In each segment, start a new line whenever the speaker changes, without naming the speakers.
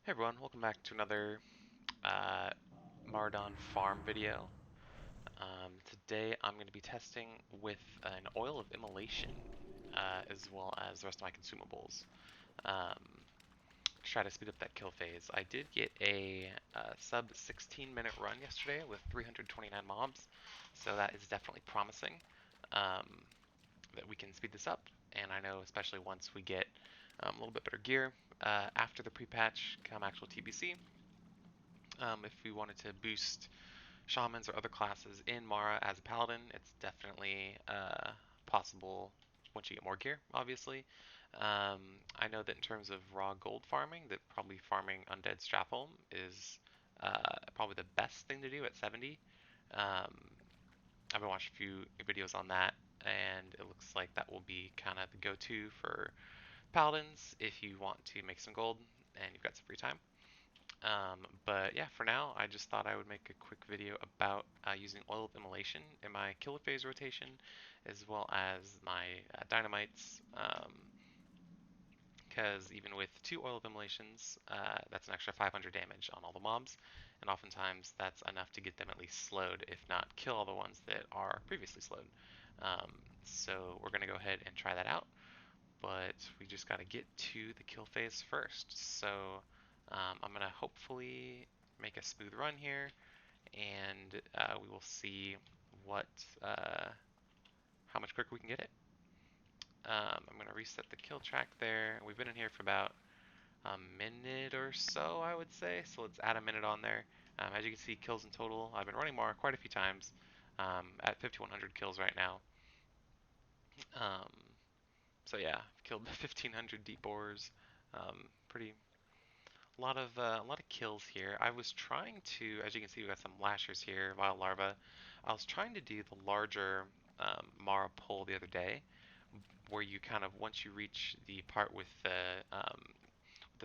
Hey everyone, welcome back to another uh, Mardon farm video. Today I'm going to be testing with an Oil of Immolation as well as the rest of my consumables. Um, Try to speed up that kill phase. I did get a sub 16-minute run yesterday with 329 mobs, so that is definitely promising um, that we can speed this up. And I know especially once we get a little bit better gear after the pre-patch come actual TBC. If we wanted to boost shamans or other classes in Mara as a paladin, it's definitely possible once you get more gear, obviously. I know that in terms of raw gold farming, that probably farming Undead Strapholm is probably the best thing to do at 70. Um, I've been watching a few videos on that, and it looks like that will be kind of the go-to for paladins if you want to make some gold and you've got some free time. But yeah, for now, I just thought I would make a quick video about using Oil of Immolation in my killer phase rotation, as well as my Dynamites, because even with 2 Oil of Immolations, that's an extra 500 damage on all the mobs, and oftentimes that's enough to get them at least slowed, if not kill all the ones that are previously slowed. So we're going to go ahead and try that out, but we just got to get to the kill phase first. So I'm going to hopefully make a smooth run here, and we will see what how much quicker we can get it. I'm going to reset the kill track there. We've been in here for about a minute or so, I would say. So let's add a minute on there. As you can see, kills in total. I've been running more quite a few times at 5,100 kills right now. Um, so yeah, I've killed 1,500 deep boars. Pretty a lot of kills here. I was trying to, as you can see, we got some lashers here, vile larva. I was trying to do the larger Mara pull the other day, where you kind of once you reach the part with the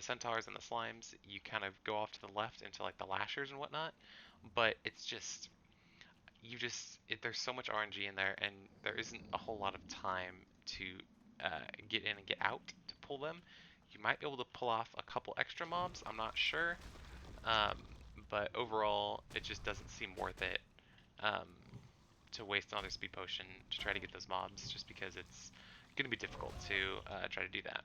centaurs and the slimes, you kind of go off to the left into like the lashers and whatnot. But it's just there's so much RNG in there, and there isn't a whole lot of time to get in and get out to pull them. You might be able to pull off a couple extra mobs, I'm not sure, um, but overall it just doesn't seem worth it um, to waste another speed potion to try to get those mobs, just because it's going to be difficult to try to do that.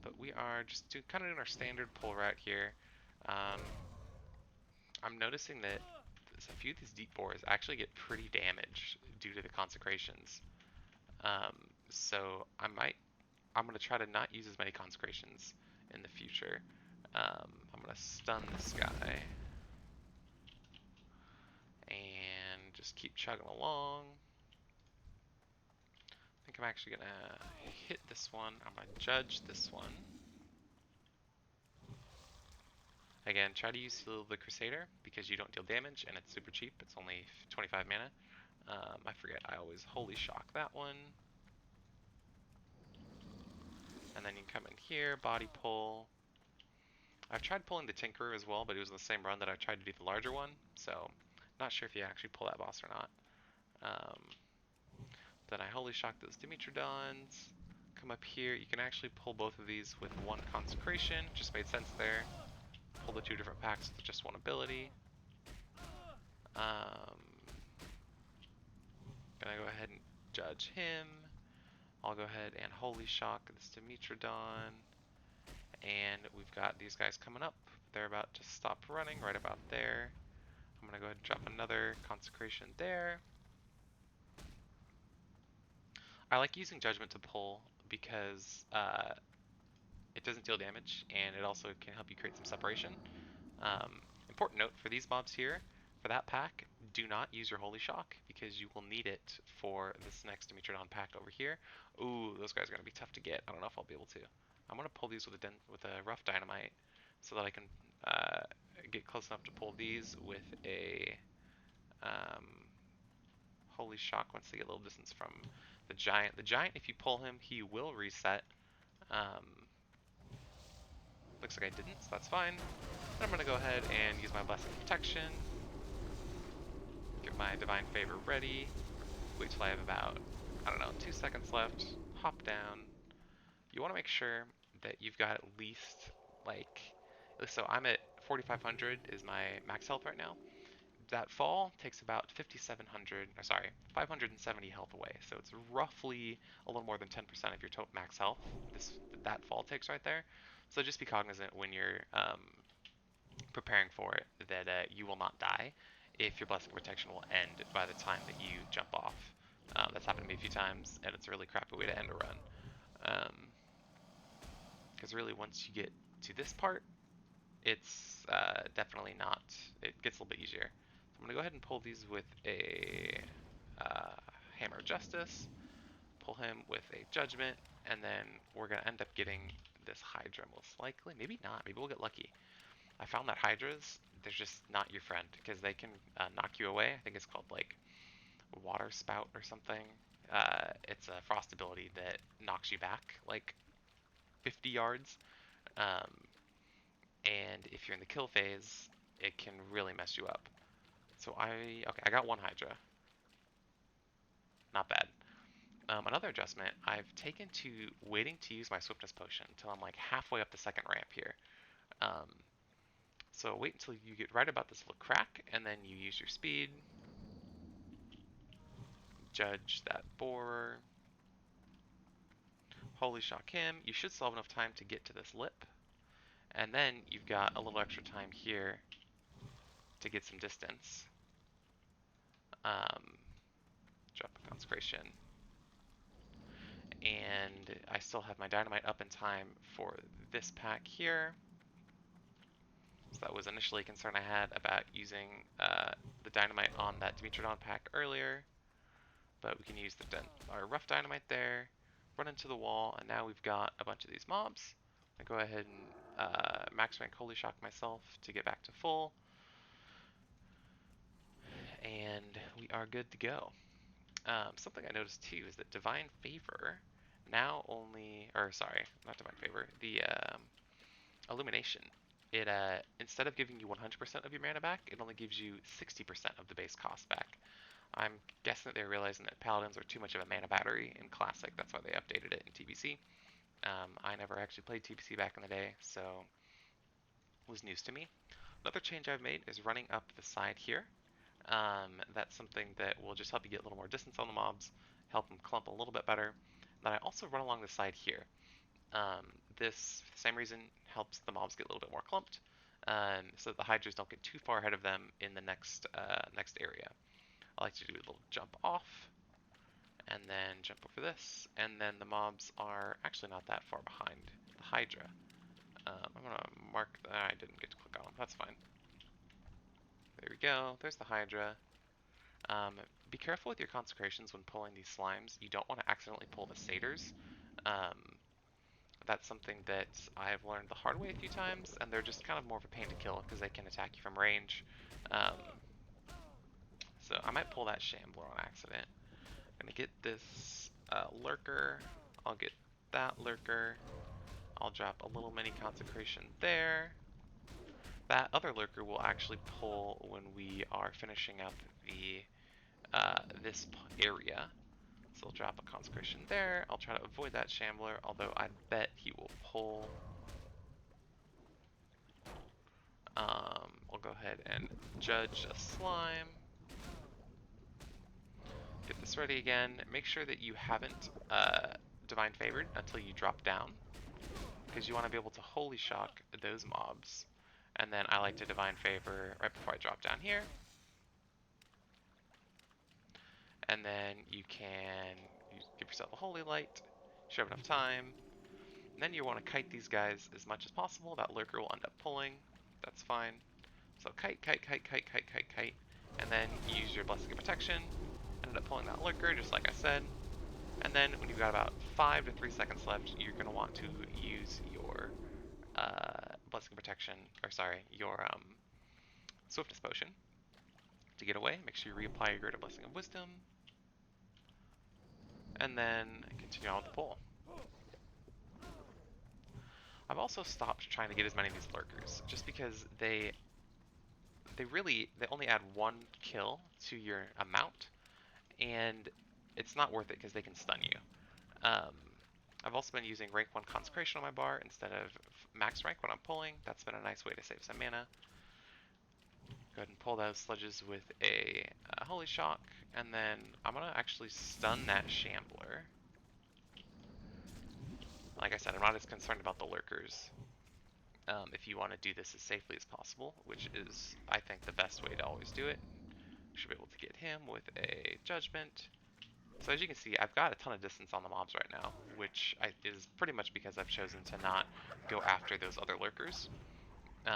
But we are just kind of doing our standard pull route here. Um, I'm noticing that a few of these deep bores actually get pretty damaged due to the consecrations. Um, so I'm gonna try to not use as many consecrations in the future. I'm gonna stun this guy and just keep chugging along. I think I'm actually gonna hit this one. I'm gonna judge this one. Again, try to use Heal the Crusader because you don't deal damage and it's super cheap. It's only 25 mana. I forget, I always Holy Shock that one. And then you can come in here, body pull. I've tried pulling the Tinkerer as well, but it was in the same run that I tried to do the larger one, so not sure if you actually pull that boss or not. Um, then I Holy Shock those Dimitrodons. Come up here, you can actually pull both of these with one Consecration, just made sense there. Pull the 2 different packs with just one ability. Gonna go ahead and judge him. I'll go ahead and Holy Shock this Dimitrodon. And we've got these guys coming up. They're about to stop running right about there. I'm going to go ahead and drop another Consecration there. I like using Judgment to pull because it doesn't deal damage, and it also can help you create some separation. Important note for these mobs here, for that pack, do not use your Holy Shock because you will need it for this next Dimitrodon pack over here. Ooh, those guys are going to be tough to get. I don't know if I'll be able to. I'm going to pull these with a rough Dynamite so that I can get close enough to pull these with a um, Holy Shock once they get a little distance from the Giant. The Giant, if you pull him, he will reset. Looks like I didn't, so that's fine. I'm going to go ahead and use my Blessing Protection. Get my Divine Favor ready. Wait till I have about, I don't know, 2 seconds left. Hop down. You want to make sure that you've got at least like, so I'm at 4,500 is my max health right now. That fall takes about 5,700, or sorry, 570 health away. So it's roughly a little more than 10% of your total max health. That fall takes right there. So just be cognizant when you're preparing for it that you will not die if your blessing of protection will end by the time that you jump off. That's happened to me a few times, and it's a really crappy way to end a run. Because really, once you get to this part, it's definitely not. It gets a little bit easier. So I'm gonna go ahead and pull these with a Hammer of Justice. Pull him with a Judgment, and then we're gonna end up getting this Hydra most likely. Maybe not. Maybe we'll get lucky. I found that Hydras, they're just not your friend because they can knock you away. I think it's called like Water Spout or something. It's a frost ability that knocks you back like 50 yards. Um, and if you're in the kill phase, it can really mess you up. So okay, I got one Hydra. Not bad. Another adjustment, I've taken to waiting to use my Swiftness Potion until I'm like halfway up the second ramp here. Um, so wait until you get right about this little crack, and then you use your speed. Judge that borer. Holy shock him. You should still have enough time to get to this lip. And then you've got a little extra time here to get some distance. Drop a consecration. And I still have my Dynamite up in time for this pack here. So that was initially a concern I had about using the Dynamite on that Dimitrodon pack earlier. But we can use our rough Dynamite there, run into the wall, and now we've got a bunch of these mobs. I go ahead and max rank Holy Shock myself to get back to full. And we are good to go. Something I noticed too is that Divine Favor now only, or sorry, not Divine Favor, the Illumination. It instead of giving you 100% of your mana back, it only gives you 60% of the base cost back. I'm guessing that they're realizing that Paladins are too much of a mana battery in Classic. That's why they updated it in TBC. I never actually played TBC back in the day, so it was news to me. Another change I've made is running up the side here. That's something that will just help you get a little more distance on the mobs, help them clump a little bit better. Then I also run along the side here. This, for the same reason, helps the mobs get a little bit more clumped, so that the Hydras don't get too far ahead of them in the next area. I like to do a little jump off, and then jump over this, and then the mobs are actually not that far behind the Hydra. I'm going to mark that. I didn't get to click on them. That's fine. There we go. There's the Hydra. Be careful with your consecrations when pulling these slimes. You don't want to accidentally pull the satyrs. That's something that I've learned the hard way a few times, and they're just kind of more of a pain to kill because they can attack you from range. So I might pull that Shambler on accident. I'm going to get this Lurker. I'll get that Lurker. I'll drop a little mini consecration there. That other Lurker will actually pull when we are finishing up the this area. So I'll drop a consecration there. I'll try to avoid that Shambler, although I bet he will pull. I'll go ahead and judge a slime. Get this ready again. Make sure that you haven't Divine Favored until you drop down, because you want to be able to Holy Shock those mobs. And then I like to Divine Favor right before I drop down here. And then you can give yourself a Holy Light, you have enough time. And then you want to kite these guys as much as possible. That Lurker will end up pulling. That's fine. So kite, kite, kite, kite, kite, kite, kite. And then use your Blessing of Protection. End up pulling that Lurker, just like I said. And then when you've got about 5 to 3 seconds left, you're going to want to use your Blessing of Protection, or sorry, your Swiftness Potion to get away. Make sure you reapply your Greater Blessing of Wisdom. And then continue on with the pull. I've also stopped trying to get as many of these Lurkers, just because they only add 1 kill to your amount, and it's not worth it because they can stun you. I've also been using rank 1 Consecration on my bar instead of max rank when I'm pulling. That's been a nice way to save some mana. Go ahead and pull those sludges with a Holy Shock, and then I'm going to actually stun that Shambler. Like I said, I'm not as concerned about the lurkers. If you want to do this as safely as possible, which is, I think, the best way to always do it. Should be able to get him with a Judgment. So as you can see, I've got a ton of distance on the mobs right now, which is pretty much because I've chosen to not go after those other lurkers. Go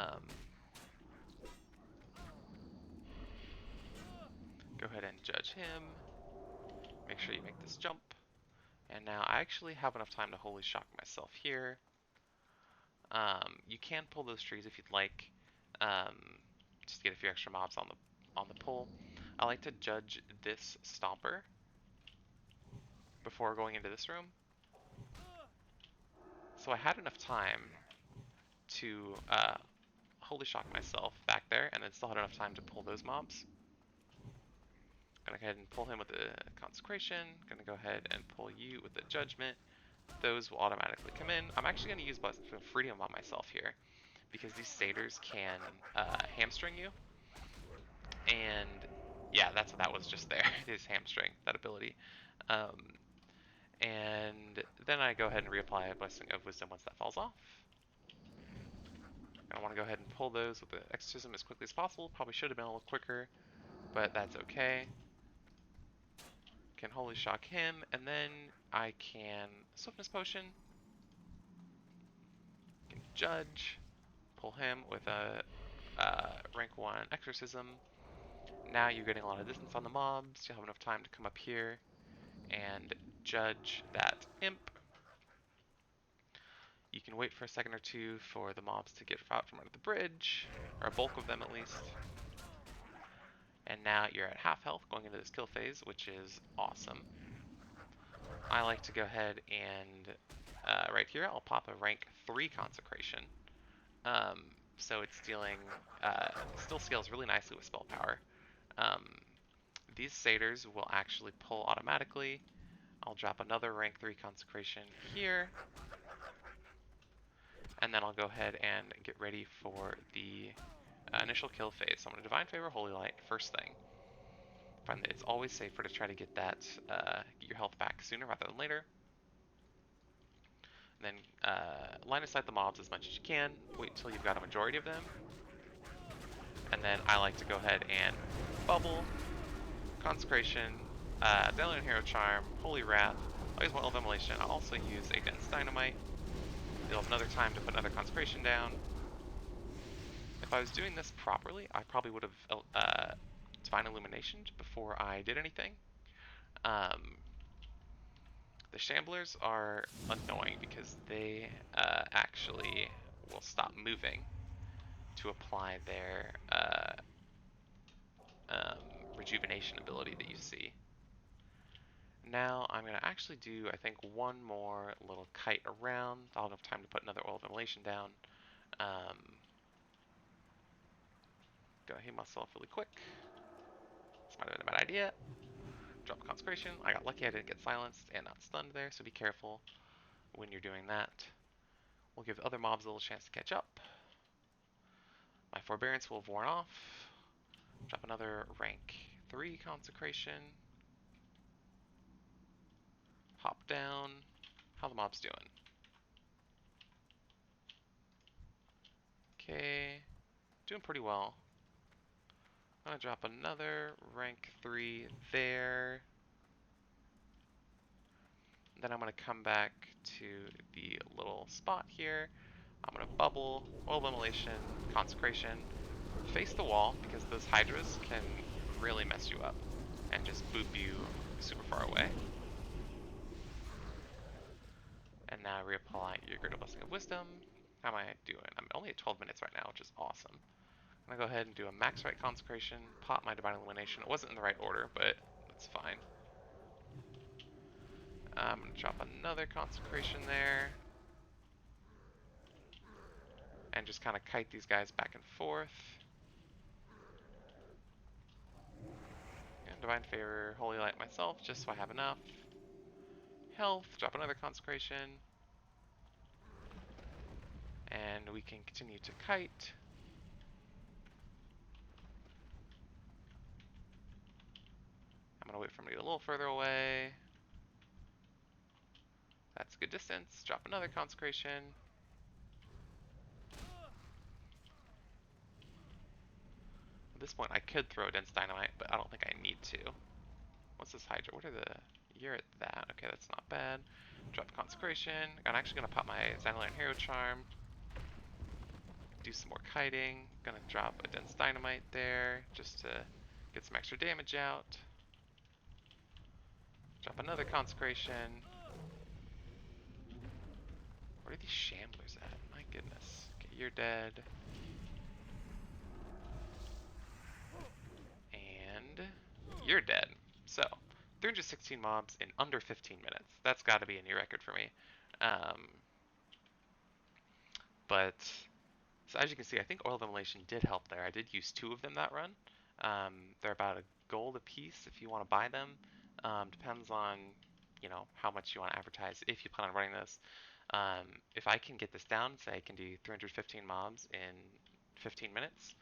ahead and judge him. Make sure you make this jump. And now I actually have enough time to Holy Shock myself here. You can pull those trees if you'd like, just to get a few extra mobs on the pull. I like to judge this Stomper before going into this room. So I had enough time to Holy Shock myself back there, and then still had enough time to pull those mobs. Gonna go ahead and pull him with the Consecration. Gonna go ahead and pull you with the Judgment. Those will automatically come in. I'm actually gonna use Blessing of Freedom on myself here, because these satyrs can hamstring you. And yeah, that's what that was just there. It is hamstring, that ability. And then I go ahead and reapply a Blessing of Wisdom once that falls off. I want to go ahead and pull those with the Exorcism as quickly as possible. Probably should have been a little quicker, but that's okay. Can Holy Shock him, and then I can Swiftness Potion. Can Judge. Pull him with a rank 1 Exorcism. Now you're getting a lot of distance on the mobs. You'll have enough time to come up here and judge that imp. You can wait for a second or two for the mobs to get out from under the bridge, or a bulk of them at least. And now you're at half health going into this kill phase, which is awesome. I like to go ahead and right here I'll pop a rank 3 Consecration. So it's dealing, still scales really nicely with spell power. These satyrs will actually pull automatically. I'll drop another rank 3 Consecration here. And then I'll go ahead and get ready for the initial kill phase. So I'm going to Divine Favor, Holy Light first thing. Find that it's always safer to try to get that, get your health back sooner rather than later. And then line of sight the mobs as much as you can. Wait until you've got a majority of them. And then I like to go ahead and Bubble, Consecration, Dandelion Hero Charm, Holy Wrath. I'll use my Oil of Immolation. I'll also use a Dense Dynamite. You'll have another time to put another Consecration down. If I was doing this properly, I probably would have Divine Illumination before I did anything. The Shamblers are annoying because they actually will stop moving to apply their rejuvenation ability that you see. Now I'm going to actually do, I think, one more little kite around. I'll have enough time to put another Oil of Immolation down. Gonna heal myself really quick. This might have been a bad idea. Drop Consecration. I got lucky I didn't get silenced and not stunned there, so be careful when you're doing that. We'll give other mobs a little chance to catch up. My Forbearance will have worn off. Drop another rank 3 Consecration. Hop down. How the mobs doing? Okay, doing pretty well. I'm gonna drop another rank 3 there. Then I'm gonna come back to the little spot here. I'm gonna bubble, Oil of Immolation, Consecration, face the wall because those Hydras can really mess you up and just boop you super far away. And now reapply your Greater Blessing of Wisdom. How am I doing? I'm only at 12 minutes right now, which is awesome. I'm gonna go ahead and do a max right Consecration, pop my Divine Illumination. It wasn't in the right order, but it's fine. I'm gonna drop another Consecration there. And just kind of kite these guys back and forth. And Divine Favor, Holy Light myself, just so I have enough. Health, drop another Consecration. And we can continue to kite. I'm going to wait for him to get a little further away. That's a good distance. Drop another consecration. At this point, I could throw a dense dynamite, but I don't think I need to. What's this Hydra? What are the... You're at that. Okay, that's not bad. Drop consecration. I'm actually going to pop my Xandalar Hero Charm. Do some more kiting. Gonna drop a dense dynamite there just to get some extra damage out. Drop another consecration. Where are these shamblers at? My goodness. Okay, you're dead. And you're dead. So, 316 mobs in under 15 minutes. That's got to be a new record for me. Um, but so as you can see, I think Oil of Immolation did help there. I did use 2 of them that run. They're about a gold a piece if you want to buy them. Depends on, you know, how much you want to advertise if you plan on running this. If I can get this down, say I can do 315 mobs in 15 minutes,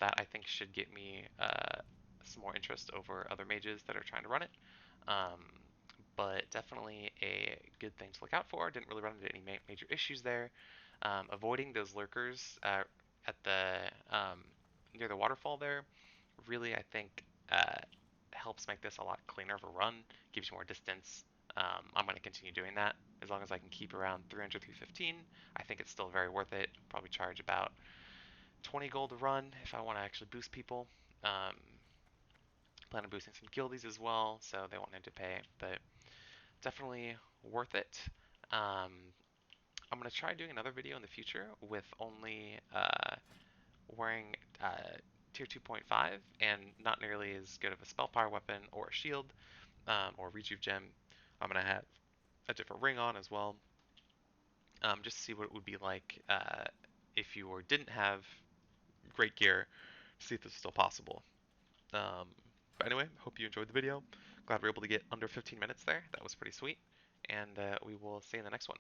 that I think should get me some more interest over other mages that are trying to run it. Um, but definitely a good thing to look out for. Didn't really run into any major issues there. Avoiding those lurkers at the near the waterfall there really, I think, helps make this a lot cleaner of a run. Gives you more distance. I'm going to continue doing that as long as I can keep around 300, 315. I think it's still very worth it. Probably charge about 20 gold a run if I want to actually boost people. Plan on boosting some guildies as well, so they won't need to pay, but definitely worth it. Um, I'm going to try doing another video in the future with only wearing tier 2.5 and not nearly as good of a spellpower weapon or a shield or rejuve gem. I'm going to have a different ring on as well, just to see what it would be like if you didn't have great gear, to see if this is still possible. But anyway, hope you enjoyed the video. Glad we were able to get under 15 minutes there. That was pretty sweet. And we will see you in the next one.